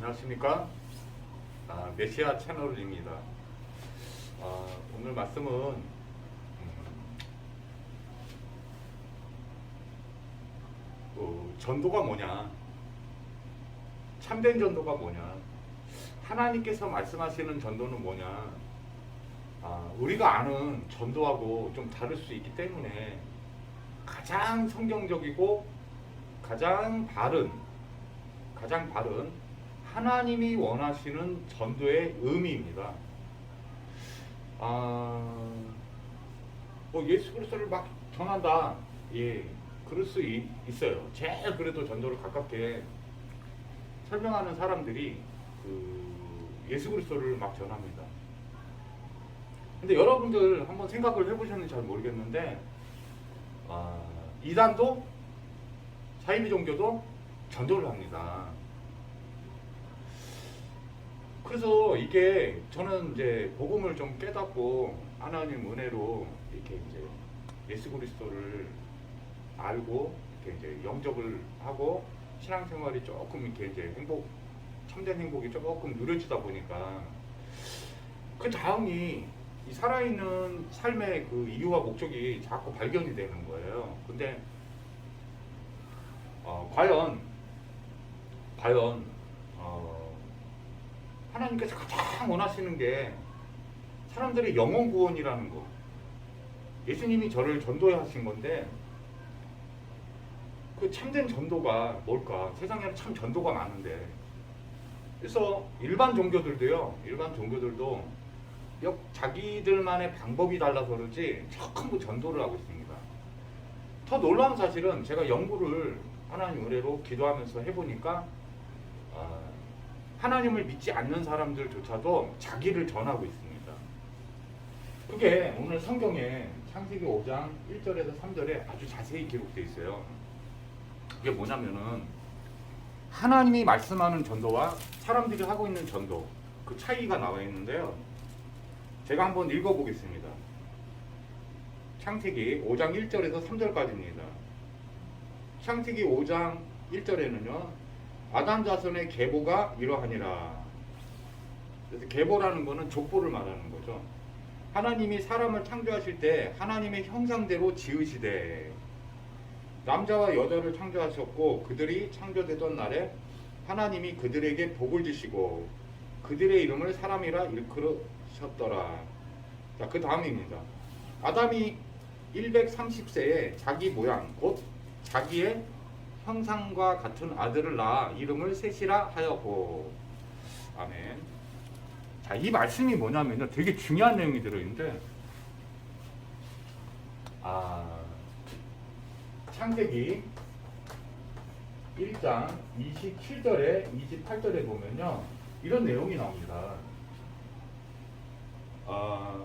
안녕하십니까? 메시아 채널입니다. 오늘 말씀은 전도가 뭐냐, 참된 전도가 뭐냐, 하나님께서 말씀하시는 전도는 뭐냐, 우리가 아는 전도하고 좀 다를 수 있기 때문에 가장 성경적이고 가장 바른 하나님이 원하시는 전도의 의미입니다. 예수 그리스도를 막 전한다. 예, 그럴 수 있어요. 제일 그래도 전도를 가깝게 설명하는 사람들이 예수 그리스도를 막 전합니다. 근데 여러분들 한번 생각을 해보셨는지 잘 모르겠는데, 이단도 사이비 종교도 전도를 합니다. 그래서 이게 저는 이제 복음을 좀 깨닫고 하나님 은혜로 이렇게 이제 예수 그리스도를 알고 이렇게 이제 영접을 하고 신앙생활이 조금 이렇게 이제 참된 행복이 조금 누려지다 보니까 그 다음이 이 살아있는 삶의 그 이유와 목적이 자꾸 발견이 되는 거예요. 근데 과연 하나님께서 가장 원하시는 게 사람들의 영혼 구원이라는 거. 예수님이 저를 전도하신 건데 그 참된 전도가 뭘까? 세상에는 참 전도가 많은데. 그래서 일반 종교들도 자기들만의 방법이 달라서 그런지 전부 전도를 하고 있습니다. 더 놀라운 사실은 제가 연구를 하나님 은혜로 기도하면서 해보니까 하나님을 믿지 않는 사람들조차도 자기를 전하고 있습니다. 그게 오늘 성경에 창세기 5장 1절에서 3절에 아주 자세히 기록되어 있어요. 그게 뭐냐면은 하나님이 말씀하는 전도와 사람들이 하고 있는 전도, 그 차이가 나와 있는데요. 제가 한번 읽어보겠습니다. 창세기 5장 1절에서 3절까지입니다. 창세기 5장 1절에는요. 아담 자손의 계보가 이러하니라. 그래서 계보라는 것은 족보를 말하는 거죠. 하나님이 사람을 창조하실 때 하나님의 형상대로 지으시되 남자와 여자를 창조하셨고 그들이 창조되던 날에 하나님이 그들에게 복을 주시고 그들의 이름을 사람이라 일컬으셨더라. 자, 그 다음입니다. 아담이 130세에 자기 모양 곧 자기의 형상과 같은 아들을 낳아 이름을 셋이라 하였고. 아멘. 자, 이 말씀이 뭐냐면요, 되게 중요한 내용이 들어있는데, 창세기 1장 27절에 28절에 보면요, 이런 내용이 나옵니다.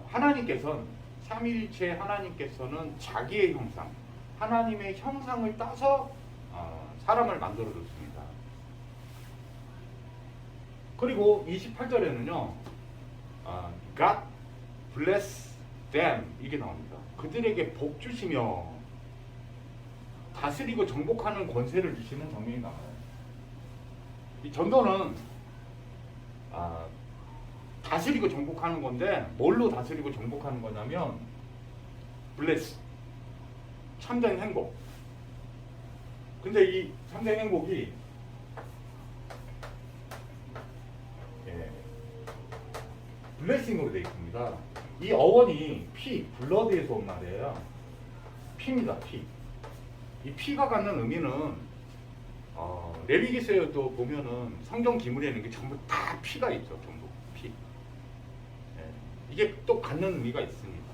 하나님께서는 삼위일체 하나님께서는 자기의 형상, 하나님의 형상을 따서 사람을 만들어줬습니다. 그리고 28절에는요, God bless them 이게 나옵니다. 그들에게 복 주시며 다스리고 정복하는 권세를 주시는 장면이 나와요. 이 전도는 다스리고 정복하는 건데 뭘로 다스리고 정복하는 거냐면 bless, 참된 행복. 근데 이 참된 행복이 블레싱으로 되어 있습니다. 이 어원이 블러드에서 온 말이에요. 피입니다. 피. 이 피가 갖는 의미는 레위기서에도 보면은 성경 기물에는 게 전부 다 피가 있죠. 전부 피. 이게 또 갖는 의미가 있습니다.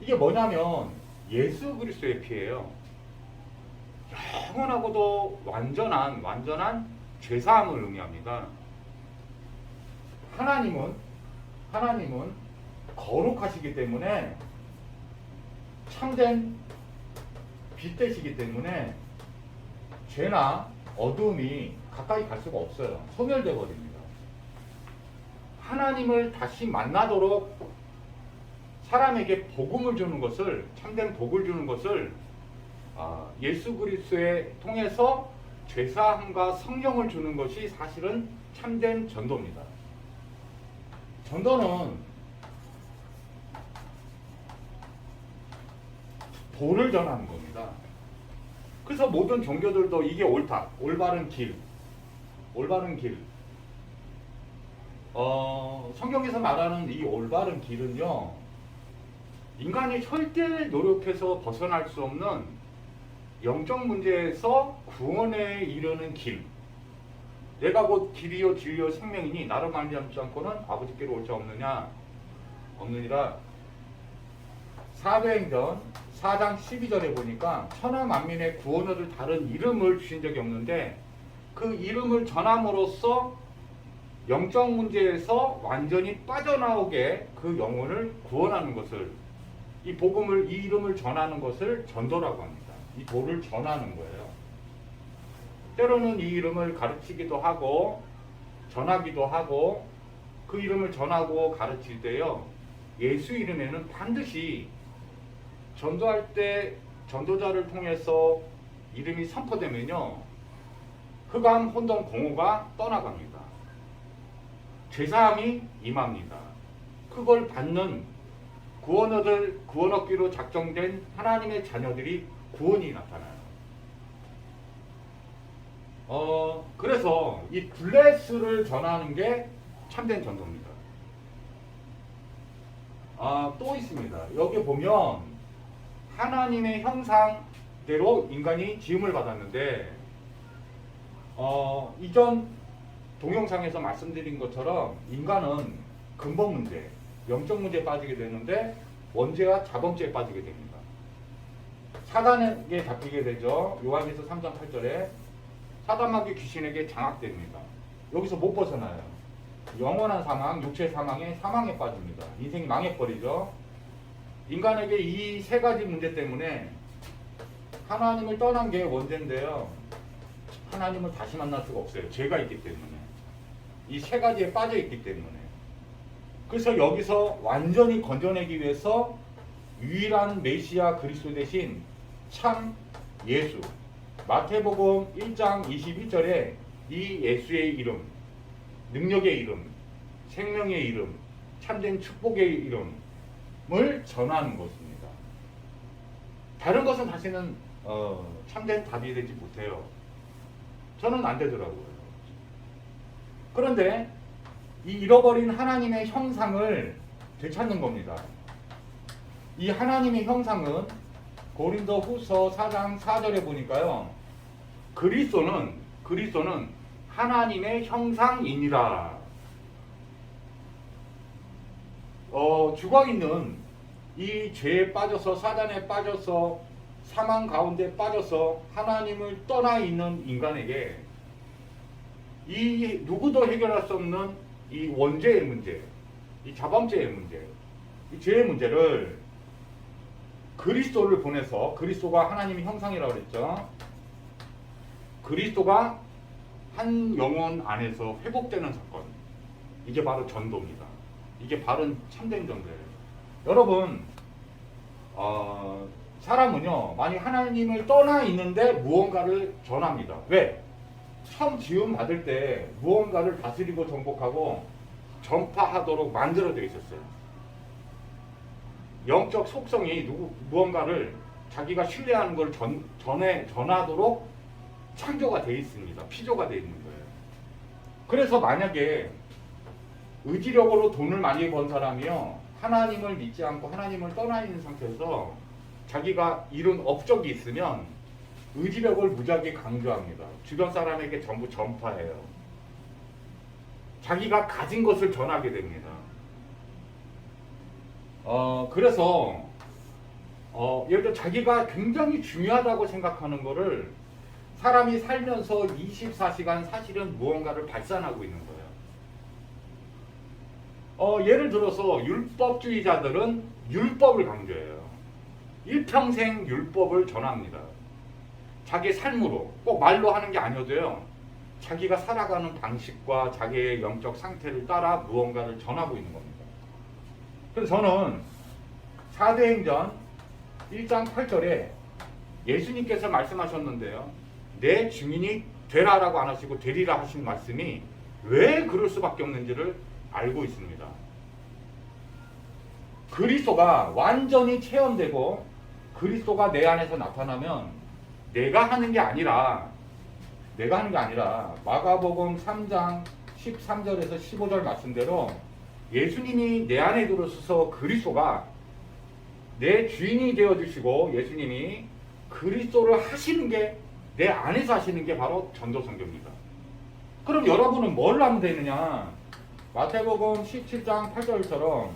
이게 뭐냐면 예수 그리스도의 피예요. 영원하고도 완전한 죄사함을 의미합니다. 하나님은 거룩하시기 때문에 참된 빛되시기 때문에 죄나 어두움이 가까이 갈 수가 없어요. 소멸되어 버립니다. 하나님을 다시 만나도록 사람에게 복음을 주는 것을, 참된 복을 주는 것을 예수 그리스도에 통해서 죄사함과 성령을 주는 것이 사실은 참된 전도입니다. 전도는 도를 전하는 겁니다. 그래서 모든 종교들도 이게 옳다, 올바른 길, 올바른 길. 성경에서 말하는 이 올바른 길은요, 인간이 절대 노력해서 벗어날 수 없는 영적 문제에서 구원에 이르는 길. 내가 곧 길이요 진리요 생명이니 나로 말미암지 않고는 아버지께로 올 자 없느니라. 사도행전 4장 12절에 보니까 천하 만민의 구원을 다른 이름을 주신 적이 없는데, 그 이름을 전함으로써 영적 문제에서 완전히 빠져나오게 그 영혼을 구원하는 것을, 이 복음을, 이 이름을 전하는 것을 전도라고 합니다. 이 도를 전하는 거예요. 때로는 이 이름을 가르치기도 하고 전하기도 하고, 그 이름을 전하고 가르칠 때요, 예수 이름에는 반드시 전도할 때 전도자를 통해서 이름이 선포되면요, 흑암 혼돈 공허가 떠나갑니다. 죄사함이 임합니다. 그걸 받는 구원 얻기로 작정된 하나님의 자녀들이 구원이 나타나요. 그래서 이 블레스를 전하는 게 참된 전도입니다. 또 있습니다. 여기 보면 하나님의 형상대로 인간이 지음을 받았는데, 이전 동영상에서 말씀드린 것처럼 인간은 근본 문제, 영적 문제에 빠지게 되는데 원죄와 자범죄에 빠지게 됩니다. 사단에게 잡히게 되죠. 요한일서 3장 8절에 사단마귀 귀신에게 장악됩니다. 여기서 못 벗어나요. 영원한 사망, 육체의 사망에 빠집니다. 인생이 망해버리죠. 인간에게 이 세 가지 문제 때문에 하나님을 떠난 게 원죄인데요, 하나님을 다시 만날 수가 없어요. 죄가 있기 때문에. 이 세 가지에 빠져 있기 때문에. 그래서 여기서 완전히 건져내기 위해서 유일한 메시아 그리스도 대신 참 예수, 마태복음 1장 21절에 이 예수의 이름, 능력의 이름, 생명의 이름, 참된 축복의 이름을 전하는 것입니다. 다른 것은 다시는 참된 답이 되지 못해요. 저는 안 되더라고요. 그런데 이 잃어버린 하나님의 형상을 되찾는 겁니다. 이 하나님의 형상은 고린도 후서 4장 4절에 보니까요, 그리스도는 하나님의 형상이니라. 죽어있는 이 죄에 빠져서, 사단에 빠져서, 사망 가운데 빠져서 하나님을 떠나 있는 인간에게 이 누구도 해결할 수 없는 이 원죄의 문제, 이 자범죄의 문제, 이 죄의 문제를 그리스도를 보내서, 그리스도가 하나님의 형상이라고 그랬죠. 그리스도가 한 영혼 안에서 회복되는 사건, 이게 바로 전도입니다. 이게 바로 참된 전도예요. 여러분, 사람은요, 만약 하나님을 떠나 있는데 무언가를 전합니다. 왜? 처음 지음 받을 때 무언가를 다스리고 정복하고 전파하도록 만들어져 있었어요. 영적 속성이 무언가를 자기가 신뢰하는 걸 전하도록 창조가 되어 있습니다. 피조가 되어 있는 거예요. 그래서 만약에 의지력으로 돈을 많이 번 사람이요, 하나님을 믿지 않고 하나님을 떠나 있는 상태에서 자기가 이룬 업적이 있으면 의지력을 무지하게 강조합니다. 주변 사람에게 전부 전파해요. 자기가 가진 것을 전하게 됩니다. 그래서 예를 들어 자기가 굉장히 중요하다고 생각하는 거를 사람이 살면서 24시간 사실은 무언가를 발산하고 있는 거예요. 예를 들어서 율법주의자들은 율법을 강조해요. 일평생 율법을 전합니다. 자기 삶으로, 꼭 말로 하는 게 아니어도요, 자기가 살아가는 방식과 자기의 영적 상태를 따라 무언가를 전하고 있는 겁니다. 그래서 저는 사도행전 1장 8절에 예수님께서 말씀하셨는데요, 내 증인이 되라라고 안 하시고 되리라 하신 말씀이 왜 그럴 수밖에 없는지를 알고 있습니다. 그리스도가 완전히 체험되고 그리스도가 내 안에서 나타나면 내가 하는 게 아니라 마가복음 3장 13절에서 15절 말씀대로 예수님이 내 안에 들어서서 그리스도가 내 주인이 되어주시고 예수님이 그리스도를 하시는 게 내 안에서 하시는 게 바로 전도선교입니다. 그럼 여러분은 뭘 하면 되느냐? 마태복음 17장 8절처럼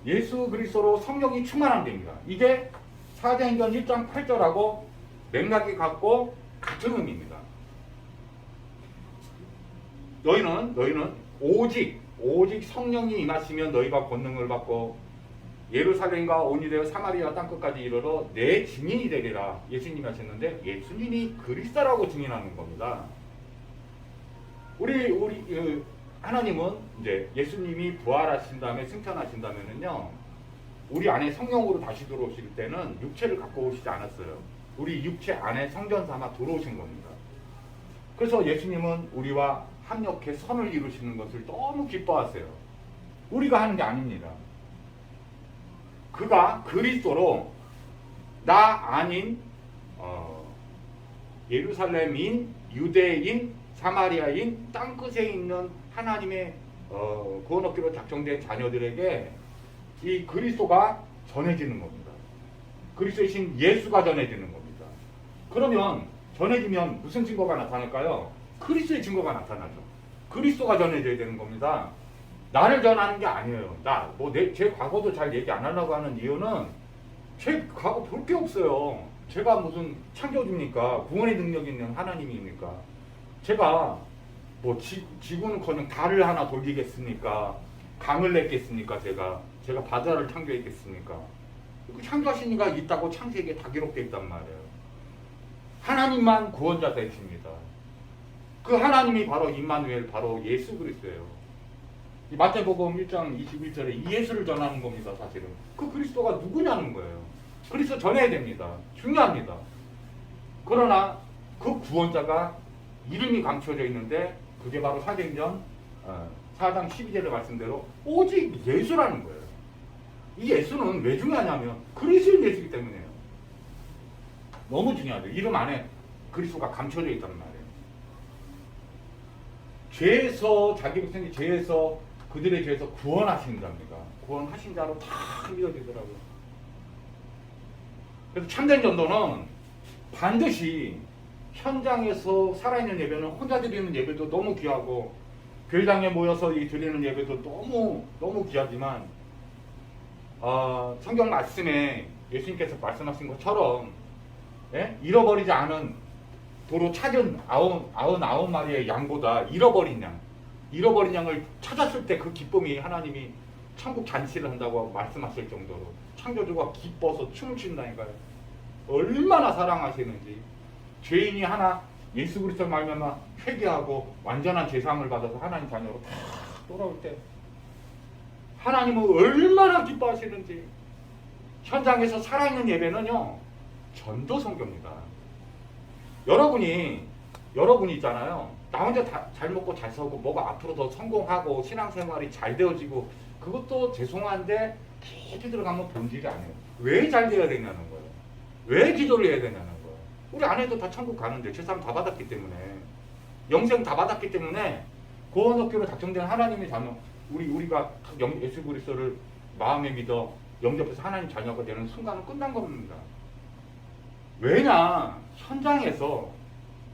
예수 그리스도로 성령이 충만하면 됩니다. 이게 사도행전 1장 8절하고 맥락이 같고 같은 의미입니다. 너희는 오직 성령이 임하시면 너희가 권능을 받고 예루살렘과 온 유대와 사마리아 땅끝까지 이르러 내 증인이 되리라. 예수님이 하셨는데 예수님이 그리스도라고 증인하는 겁니다. 우리 하나님은 이제 예수님이 부활하신 다음에 승천하신 다음에는요, 우리 안에 성령으로 다시 들어오실 때는 육체를 갖고 오시지 않았어요. 우리 육체 안에 성전 삼아 들어오신 겁니다. 그래서 예수님은 우리와 합력해 선을 이루시는 것을 너무 기뻐하세요. 우리가 하는 게 아닙니다. 그가 그리스도로 나 아닌 예루살렘인, 유대인, 사마리아인, 땅끝에 있는 하나님의 구원 얻기로 작정된 자녀들에게 이 그리스도가 전해지는 겁니다. 그리스도이신 예수가 전해지는 겁니다. 그러면 전해지면 무슨 증거가 나타날까요? 그리스도의 증거가 나타나죠. 그리스도가 전해져야 되는 겁니다. 나를 전하는 게 아니에요. 제 과거도 잘 얘기 안 하려고 하는 이유는 제 과거 볼 게 없어요. 제가 무슨 창조주입니까? 구원의 능력이 있는 하나님입니까? 제가 지구는커녕 달을 하나 돌리겠습니까? 강을 냈겠습니까? 제가 바다를 창조했겠습니까? 창조하신 이가 있다고 창세기에 다 기록되어 있단 말이에요. 하나님만 구원자 되십니다. 그 하나님이 바로 임마누엘, 바로 예수 그리스도예요. 마태복음 1장 21절에 이 예수를 전하는 겁니다. 사실은 그 그리스도가 누구냐는 거예요. 그리스도 전해야 됩니다. 중요합니다. 그러나 그 구원자가 이름이 감춰져 있는데 그게 바로 사도행전 4장 12절의 말씀대로 오직 예수라는 거예요. 이 예수는 왜 중요하냐면 그리스도인 예수이기 때문에요. 너무 중요하죠. 이름 안에 그리스도가 감춰져 있단 말이에요. 죄에서 자기 백성이 죄에서 그들의 죄에서 구원하신 자입니다. 구원하신 자로 다 믿어지더라고요. 그래서 참된 전도는 반드시 현장에서 살아있는 예배는 혼자 드리는 예배도 너무 귀하고 교회당에 모여서 드리는 예배도 너무 귀하지만 성경 말씀에 예수님께서 말씀하신 것처럼 잃어버리지 않은 도로 찾은 99마리의 양보다 잃어버린 양을 찾았을 때 그 기쁨이 하나님이 천국 잔치를 한다고 말씀하실 정도로 창조주가 기뻐서 춤을 춘다니까요. 얼마나 사랑하시는지. 죄인이 하나 예수 그리스도를 말미암아 회개하고 완전한 제사함을 받아서 하나님 자녀로 다 돌아올 때 하나님은 얼마나 기뻐하시는지. 현장에서 살아있는 예배는요, 전도 선교입니다. 여러분이 있잖아요. 나 혼자 잘 먹고 잘 살고 뭐가 앞으로 더 성공하고 신앙생활이 잘 되어지고 그것도 죄송한데 깊이 들어가면 본질이 아니에요. 왜 잘 돼야 되냐는 거예요. 왜 기도를 해야 되냐는 거예요. 우리 아내도 다 천국 가는데 제사함 다 받았기 때문에, 영생 다 받았기 때문에 구원 얻기로 작정된 하나님의 자녀, 우리가 예수 그리스도를 마음에 믿어 영접해서 하나님 자녀가 되는 순간은 끝난 겁니다. 왜냐? 현장에서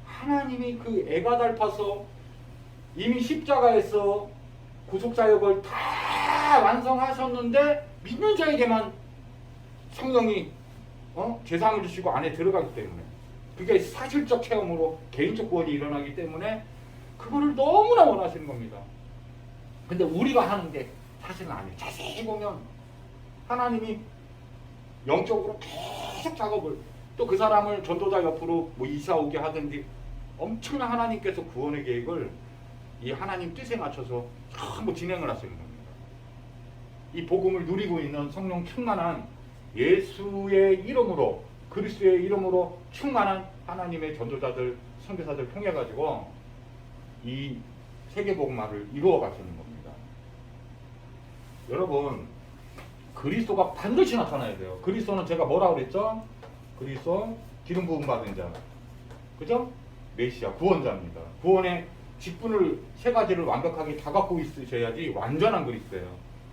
하나님이 그 애가 달파서 이미 십자가에서 구속사역을 다 완성하셨는데 믿는 자에게만 성령이 제사함을 주시고 안에 들어가기 때문에, 그게 사실적 체험으로 개인적 구원이 일어나기 때문에 그거를 너무나 원하시는 겁니다. 근데 우리가 하는 게 사실은 아니에요. 자세히 보면 하나님이 영적으로 계속 작업을, 또 그 사람을 전도자 옆으로 이사 오게 하든지 엄청난 하나님께서 구원의 계획을 이 하나님 뜻에 맞춰서 전부 진행을 하시는 겁니다. 이 복음을 누리고 있는 성령 충만한 예수의 이름으로 그리스도의 이름으로 충만한 하나님의 전도자들, 선교사들 통해 가지고 이 세계복음화를 이루어 가시는 겁니다. 여러분, 그리스도가 반드시 나타나야 돼요. 그리스도는 제가 뭐라고 그랬죠? 그리스도 기름 부음 받은 자, 그죠? 메시아, 구원자입니다. 구원의 직분을 세 가지를 완벽하게 다 갖고 있으셔야지 완전한 그리스도예요.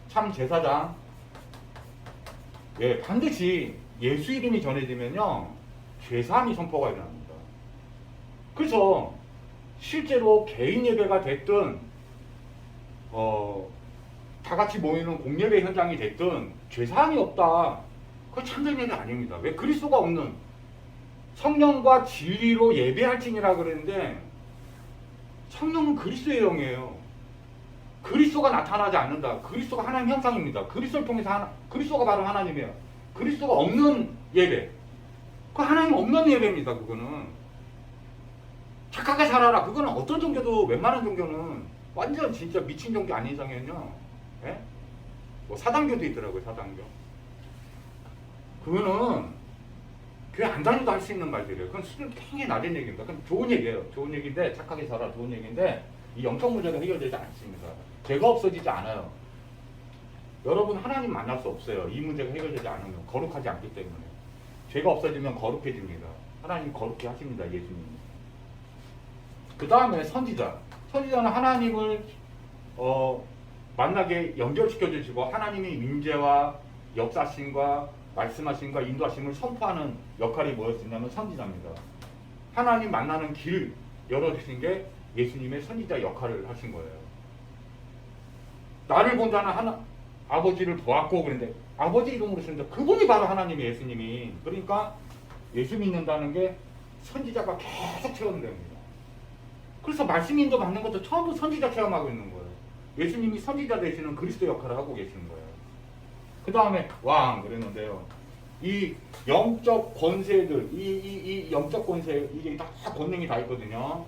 참 제사장, 예, 반드시 예수 이름이 전해지면요 죄사함이 선포가 일어납니다. 그래서 실제로 개인 예배가 됐든 다 같이 모이는 공예배 현장이 됐든 죄사함이 없다, 그건 참된 예배 아닙니다. 왜? 그리스도가 없는, 성령과 진리로 예배할지니라 그랬는데 성령은 그리스도의 영이에요. 그리스도가 나타나지 않는다. 그리스도가 하나님 형상입니다. 그리스도를 통해서 그리스도가 바로 하나님이에요. 그리스도가 없는 예배, 그 하나님 없는 예배입니다. 그거는 착하게 살아라, 그거는 어떤 종교도, 웬만한 종교는 완전 진짜 미친 종교 아닌 이상은요, 예? 뭐 사단교도 있더라고요. 사단교. 그거는 교회 안 다니도 할 수 있는 말들이에요. 그건 수준 굉장히 낮은 얘기입니다. 그건 좋은 얘기예요. 좋은 얘기인데, 착하게 살아, 좋은 얘기인데 이 영적 문제가 해결되지 않습니다. 죄가 없어지지 않아요. 여러분, 하나님 만날 수 없어요. 이 문제가 해결되지 않으면, 거룩하지 않기 때문에. 죄가 없어지면 거룩해집니다. 하나님 거룩해 하십니다. 예수님이. 그 다음에 선지자. 선지자는 하나님을 만나게 연결시켜 주시고 하나님의 임재와 역사심과 말씀하심과 인도하심을 선포하는 역할이 뭐였냐면 선지자입니다. 하나님 만나는 길 열어주신 게 예수님의 선지자 역할을 하신 거예요. 나를 본 자는 아버지를 보았고, 그런데 아버지 이름으로 쓰는데 그분이 바로 하나님의 예수님이. 그러니까 예수 믿는다는 게 선지자가 계속 체험됩니다. 그래서 말씀 인도 받는 것도 처음부터 선지자 체험하고 있는 거예요. 예수님이 선지자 되시는 그리스도 역할을 하고 계시는 거예요. 그 다음에 왕 그랬는데요. 이 영적 권세들, 이 영적 권세, 이게 다 권능이 다 있거든요.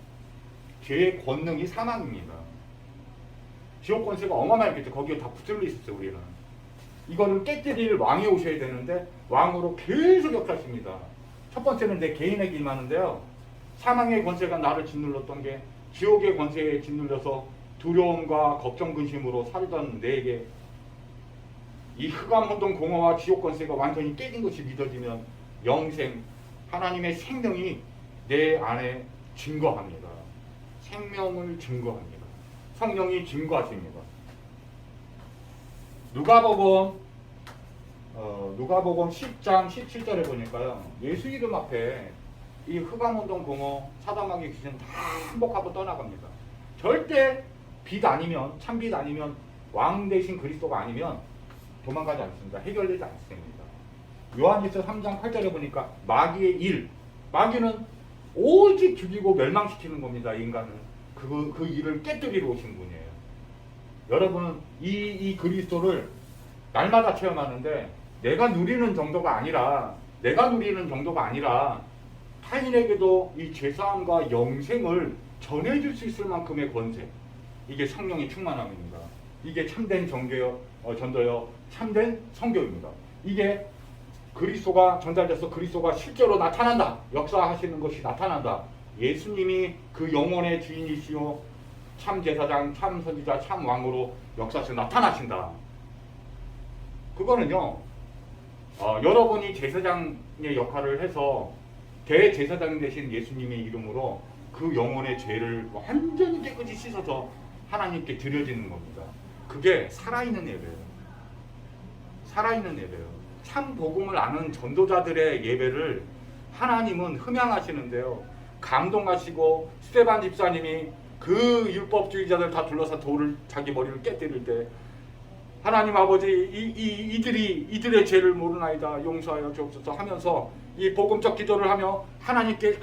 죄의 권능이 사망입니다. 지옥 권세가 어마어마했겠죠. 거기에 다 붙들려 있었어요. 우리는 이거를 깨뜨릴 왕이 오셔야 되는데 왕으로 계속 역사하십니다. 첫 번째는 내 개인에게 임하는데요. 사망의 권세가 나를 짓눌렀던 게 지옥의 권세에 짓눌려서 두려움과 걱정 근심으로 살던 내게 이 흑암 혼돈 공허와 지옥 권세가 완전히 깨진 것이 믿어지면 영생, 하나님의 생명이 내 안에 증거합니다. 생명을 증거합니다. 성령이 증거하십니다. 누가복음 10장 17절에 보니까요, 예수 이름 앞에 이 흑암 혼돈 공허 사단마귀 귀신 다 항복하고 떠나갑니다. 절대 빛 아니면, 참빛 아니면, 왕 대신 그리스도가 아니면 도망가지 않습니다. 해결되지 않습니다. 요한일서 3장 8절에 보니까 마귀의 일, 마귀는 오직 죽이고 멸망시키는 겁니다. 인간은 그 일을 깨뜨리러 오신 분이에요. 여러분은 이 그리스도를 날마다 체험하는데 내가 누리는 정도가 아니라 타인에게도 이 죄사함과 영생을 전해줄 수 있을 만큼의 권세, 이게 성령의 충만함입니다. 이게 참된 전도요, 참된 선교입니다. 이게 그리스도가 전달돼서 그리스도가 실제로 나타난다, 역사하시는 것이 나타난다. 예수님이 그 영혼의 주인이시오, 참 제사장, 참 선지자, 참 왕으로 역사에서 나타나신다. 그거는요, 여러분이 제사장의 역할을 해서 대제사장 되신 예수님의 이름으로 그 영혼의 죄를 완전히 깨끗이 씻어서 하나님께 드려지는 겁니다. 그게 살아있는 예배예요. 살아있는 예배예요. 참 복음을 아는 전도자들의 예배를 하나님은 흠양하시는데요. 감동하시고 스데반 집사님이 그 율법주의자들 다 둘러서 자기 머리를 깨뜨릴 때 하나님 아버지 이들의 죄를 모르나이다 용서하여 주옵소서 하면서 이 복음적 기도를 하며 하나님께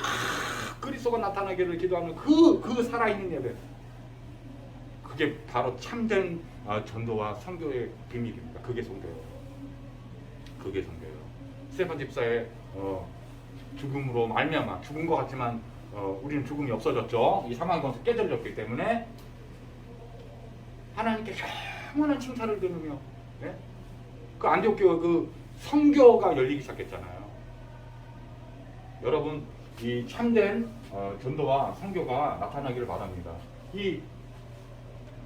그리스도가 나타나기를 기도하는 그 살아있는 예배, 그게 바로 참된 전도와 선교의 비밀입니다. 그게 선교예요. 스데반 집사의 죽음으로 말미암아 죽은 것 같지만 우리는 죽음이 없어졌죠. 이 사망의 권세 깨져졌기 때문에 하나님께 영원한 칭찬을 드리며, 네? 그 안디옥 교회 그 선교가 열리기 시작했잖아요. 여러분 이 참된 전도와 선교가 나타나기를 바랍니다. 이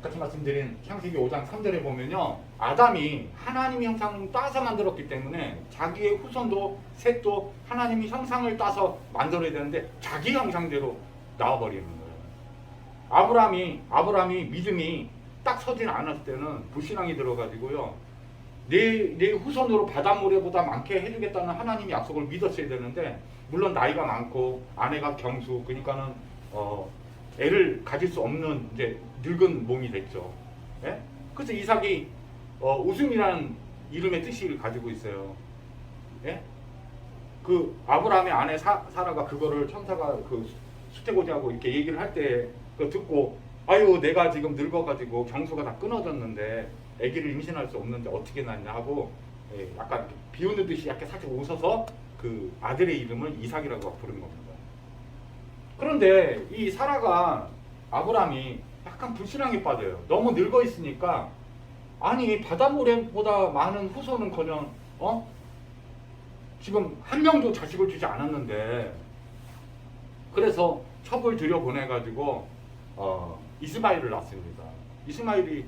같이 말씀드린 창세기 5장 3절에 보면요, 아담이 하나님의 형상을 따서 만들었기 때문에 자기의 후손도 셋도 하나님이 형상을 따서 만들어야 되는데 자기 형상대로 나와버리는 거예요. 아브라함이 믿음이 딱 서진 않았을 때는 불신앙이 들어가지고요, 내 후손으로 바닷모래보다 많게 해주겠다는 하나님의 약속을 믿었어야 되는데, 물론 나이가 많고 아내가 경수, 그러니까는 애를 가질 수 없는 이제 늙은 몸이 됐죠. 예? 그래서 이삭이 웃음이라는 이름의 뜻을 가지고 있어요. 예? 그 아브라함의 아내 사라가 그거를 천사가 그 수태고지하고 이렇게 얘기를 할 때 그 듣고, 아유 내가 지금 늙어가지고 경수가 다 끊어졌는데 아기를 임신할 수 없는데 어떻게 낳냐 하고, 예, 약간 비웃는 듯이 약간 살짝 웃어서 그 아들의 이름을 이삭이라고 부른 겁니다. 그런데 이 사라가, 아브라함이 약간 불신앙에 빠져요. 너무 늙어 있으니까, 아니 바닷모래보다 많은 후손은커녕 지금 한 명도 자식을 주지 않았는데, 그래서 첩을 들여보내가지고 이스마엘을 낳습니다. 이스마엘이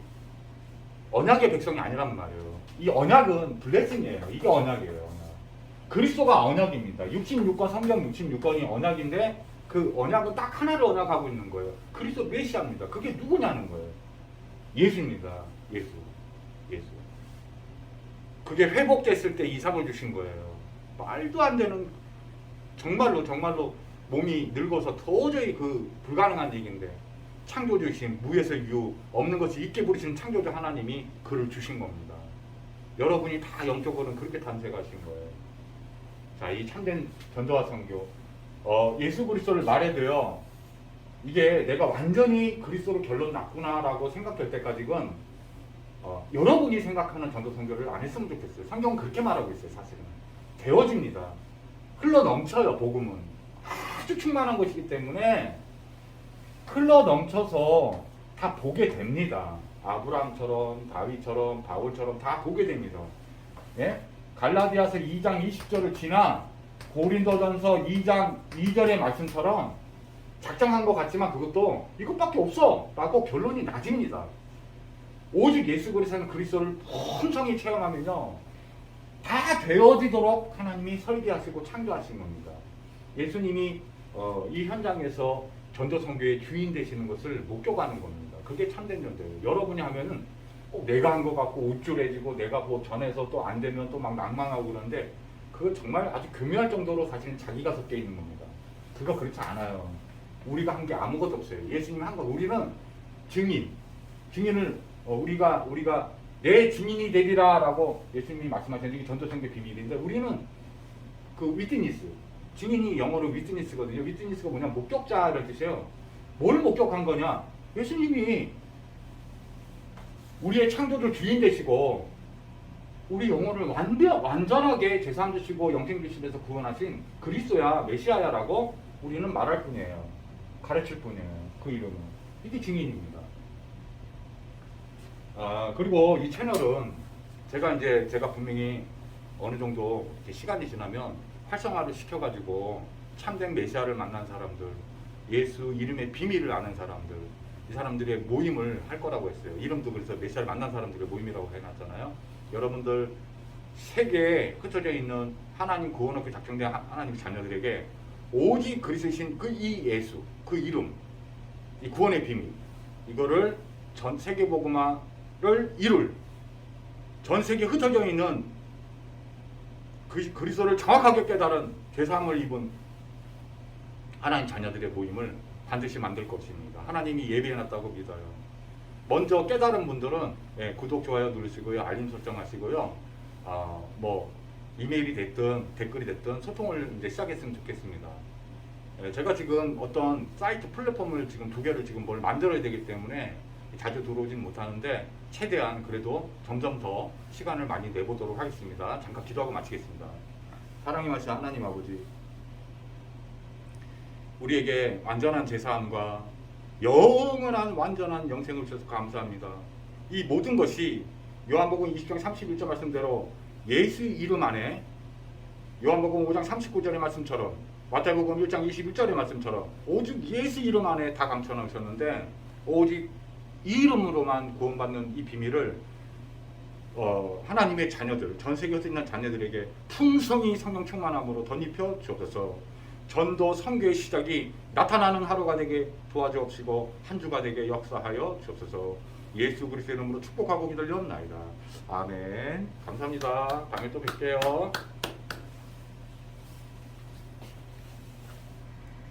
언약의 백성이 아니란 말이에요. 이 언약은 블레싱이에요. 이게 언약이에요. 언약. 그리스도가 언약입니다. 66권, 성경 66권이 언약인데 그 언약은 딱 하나를 언약하고 있는 거예요. 그리스도 메시아입니다. 그게 누구냐는 거예요. 예수입니다. 예수. 그게 회복됐을 때 이삭을 주신 거예요. 말도 안 되는, 정말로 몸이 늙어서 도저히 그 불가능한 얘기인데, 창조주신 무에서 유, 없는 것이 있게 부리신 창조주 하나님이 그를 주신 겁니다. 여러분이 다 영적으로는 그렇게 탄생하신 거예요. 자, 이 참된 전도와 선교, 예수 그리스도를 말해도요, 이게 내가 완전히 그리스도로 결론 났구나라고 생각될 때까지는 여러분이 생각하는 전도 선교를 안 했으면 좋겠어요. 성경은 그렇게 말하고 있어요. 사실은 되어집니다. 흘러 넘쳐요. 복음은 아주 충만한 것이기 때문에 흘러 넘쳐서 다 보게 됩니다. 아브라함처럼, 다윗처럼, 바울처럼 다 보게 됩니다. 예? 갈라디아서 2장 20절을 지나 고린도전서 2장 2절의 말씀처럼 작정한 것 같지만 그것도 이것밖에 없어 라고 결론이 나집니다. 오직 예수 그리스도를 풍성히 체험하면요, 다 되어지도록 하나님이 설계하시고 창조하신 겁니다. 예수님이 이 현장에서 전도 선교의 주인 되시는 것을 목격하는 겁니다. 그게 참된 전도예요. 여러분이 하면은 꼭 내가 한 것 같고 우쭐해지고, 내가 뭐 전해서 또 안 되면 또 막 낭망하고 그러는데, 그거 정말 아주 교묘할 정도로 사실은 자기가 섞여 있는 겁니다. 그거 그렇지 않아요. 우리가 한 게 아무것도 없어요. 예수님이 한 거, 우리는 증인을 우리가 내 증인이 되리라라고 예수님이 말씀하셨는데, 이게 전도 선교 비밀인데, 우리는 그 위트니스, 증인이 영어로 위트니스거든요. 위트니스가 뭐냐, 목격자를 뜻이에요. 뭘 목격한 거냐? 예수님이 우리의 창조주 주인 되시고 우리 영혼을 완전하게 재산 주시고 영생 주시면서 구원하신 그리스도야, 메시아야라고 우리는 말할 뿐이에요. 가르칠 뿐이에요. 그 이름은. 이게 증인입니다. 그리고 이 채널은 제가 분명히 어느 정도 시간이 지나면 활성화를 시켜가지고 참된 메시아를 만난 사람들, 예수 이름의 비밀을 아는 사람들, 이 사람들의 모임을 할 거라고 했어요. 이름도 그래서 메시아를 만난 사람들의 모임이라고 해놨잖아요. 여러분들 세계에 흩어져 있는 하나님 구원하기 작정된 하나님 자녀들에게 오직 그리스도신 이 예수, 그 이름, 이 구원의 비밀, 이거를 전 세계 복음화를 이룰, 전 세계 흩어져 있는 그리스도를 정확하게 깨달은 죄사함을 입은 하나님 자녀들의 모임을 반드시 만들 것입니다. 하나님이 예비해놨다고 믿어요. 먼저 깨달은 분들은 구독, 좋아요 누르시고요. 알림 설정하시고요. 뭐 이메일이 됐든 댓글이 됐든 소통을 이제 시작했으면 좋겠습니다. 제가 지금 어떤 사이트 플랫폼을 지금 2개를 지금 뭘 만들어야 되기 때문에 자주 들어오진 못하는데, 최대한 그래도 점점 더 시간을 많이 내보도록 하겠습니다. 잠깐 기도하고 마치겠습니다. 사랑이 마신 하나님 아버지, 우리에게 완전한 제사함과 영원한 완전한 영생을 주셔서 감사합니다. 이 모든 것이 요한복음 20장 31절 말씀대로 예수 이름 안에, 요한복음 5장 39절의 말씀처럼 마태복음 1장 21절의 말씀처럼 오직 예수 이름 안에 다 감춰놓으셨는데 오직 이 이름으로만 구원받는 이 비밀을 하나님의 자녀들, 전 세계에 있는 자녀들에게 풍성히 성령 충만함으로 덧입혀 주옵소서. 전도 선교의 시작이 나타나는 하루가 되게 도와주옵시고 한 주가 되게 역사하여 주옵소서. 예수 그리스도의 이름으로 축복하고 기도드렸나이다. 아멘. 감사합니다. 다음에 또 뵐게요.